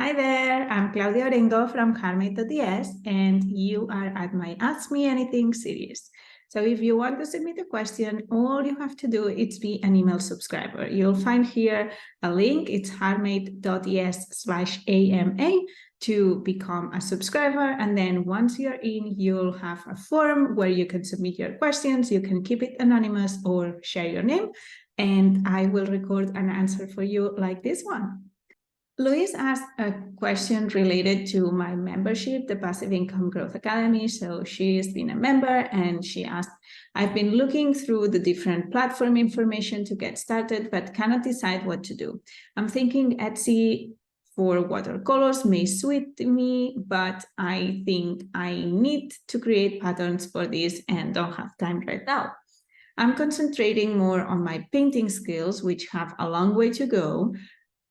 Hi there, I'm Claudia Orengo from heartmade.es, and you are at my Ask Me Anything series. So if you want to submit a question, all you have to do is be an email subscriber. You'll find here a link, it's heartmade.es/AMA to become a subscriber. And then once you're in, you'll have a form where you can submit your questions. You can keep it anonymous or share your name, and I will record an answer for you like this one. Louise asked a question related to my membership, the Passive Income Growth Academy. So she's been a member and she asked, I've been looking through the different platform information to get started, but cannot decide what to do. I'm thinking Etsy for watercolors may suit me, but I think I need to create patterns for this and don't have time right now. I'm concentrating more on my painting skills, which have a long way to go.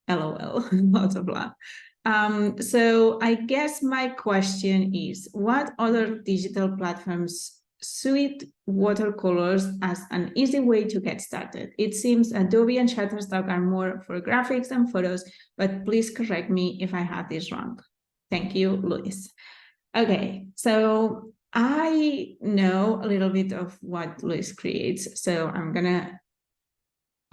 LOL, lots of love. So I guess my question is, what other digital platforms suit watercolors as an easy way to get started? It seems Adobe and Shutterstock are more for graphics and photos, but please correct me if I have this wrong. Thank you, Louise. Okay, so I know a little bit of what Louise creates, so I'm gonna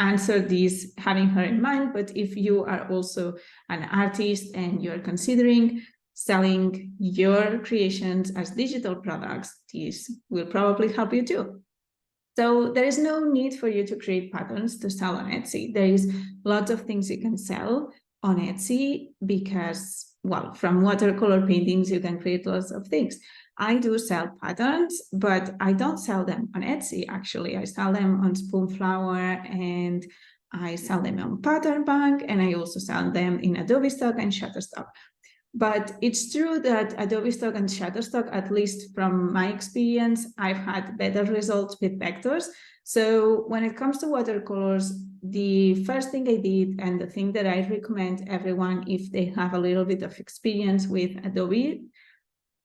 answer these having her in mind. But if you are also an artist and you're considering selling your creations as digital products, these will probably help you too. So there is no need for you to create patterns to sell on Etsy. There is lots of things you can sell on Etsy because, well, from watercolor paintings, you can create lots of things. I do sell patterns, but I don't sell them on Etsy, actually. I sell them on Spoonflower, and I sell them on Pattern Bank, and I also sell them in Adobe Stock and Shutterstock. But it's true that Adobe Stock and Shutterstock, at least from my experience, I've had better results with vectors. So when it comes to watercolors, the first thing I did, and the thing that I recommend everyone if they have a little bit of experience with Adobe,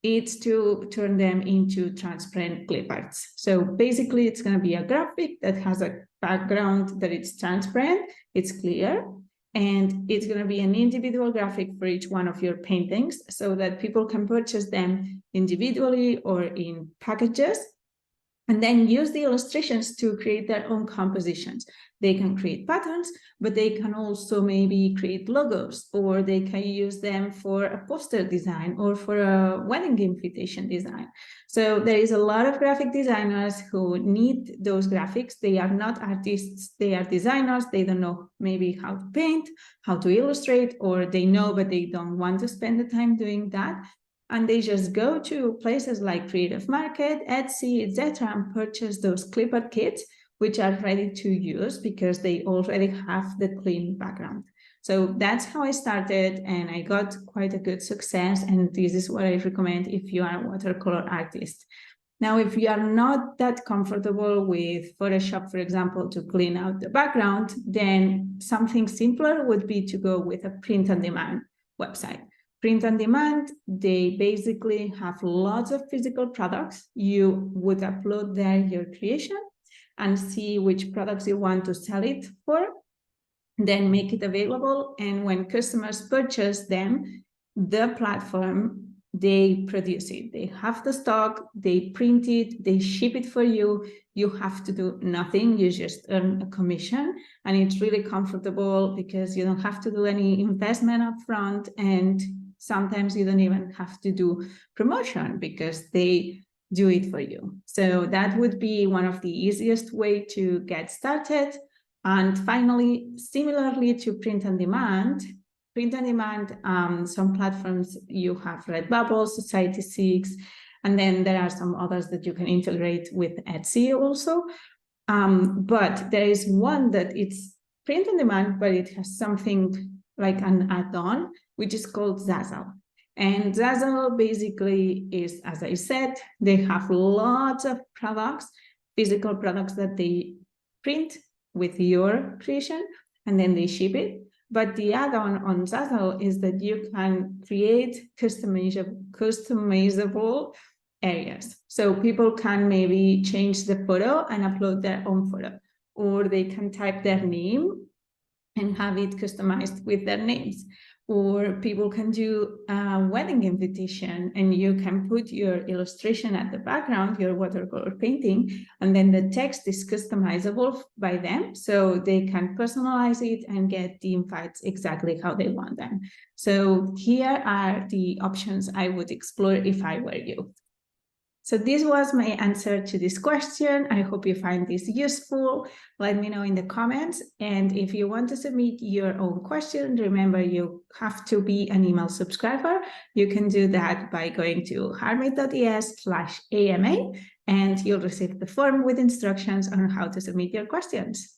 it's to turn them into transparent clip arts. So basically, it's going to be a graphic that has a background that it's transparent, it's clear, and it's going to be an individual graphic for each one of your paintings so that people can purchase them individually or in packages, and then use the illustrations to create their own compositions. They can create patterns, but they can also maybe create logos, or they can use them for a poster design or for a wedding invitation design. So there is a lot of graphic designers who need those graphics. They are not artists, they are designers. They don't know maybe how to paint, how to illustrate, or they know, but they don't want to spend the time doing that. And they just go to places like Creative Market, Etsy, etc., and purchase those clip art kits, which are ready to use because they already have the clean background. So that's how I started, and I got quite a good success. And this is what I recommend if you are a watercolor artist. Now, if you are not that comfortable with Photoshop, for example, to clean out the background, then something simpler would be to go with a print-on-demand website. Print on demand, they basically have lots of physical products. You would upload there your creation and see which products you want to sell it for, then make it available. And when customers purchase them, the platform, they produce it. They have the stock, they print it, they ship it for you. You have to do nothing. You just earn a commission, and it's really comfortable because you don't have to do any investment up front, and sometimes you don't even have to do promotion because they do it for you. So that would be one of the easiest way to get started. And finally, similarly to print on demand, some platforms you have Redbubble, Society6, and then there are some others that you can integrate with Etsy also. But there is one that it's print on demand, but it has something like an add-on, which is called Zazzle. And Zazzle basically is, as I said, they have lots of products, physical products that they print with your creation, and then they ship it. But the add-on on Zazzle is that you can create customizable areas. So people can maybe change the photo and upload their own photo, or they can type their name and have it customized with their names. Or people can do a wedding invitation, and you can put your illustration at the background, your watercolor painting, and then the text is customizable by them, so they can personalize it and get the invites exactly how they want them. So here are the options I would explore if I were you. So this was my answer to this question. I hope you find this useful. Let me know in the comments. And if you want to submit your own question, remember you have to be an email subscriber. You can do that by going to heartmade.es/AMA, and you'll receive the form with instructions on how to submit your questions.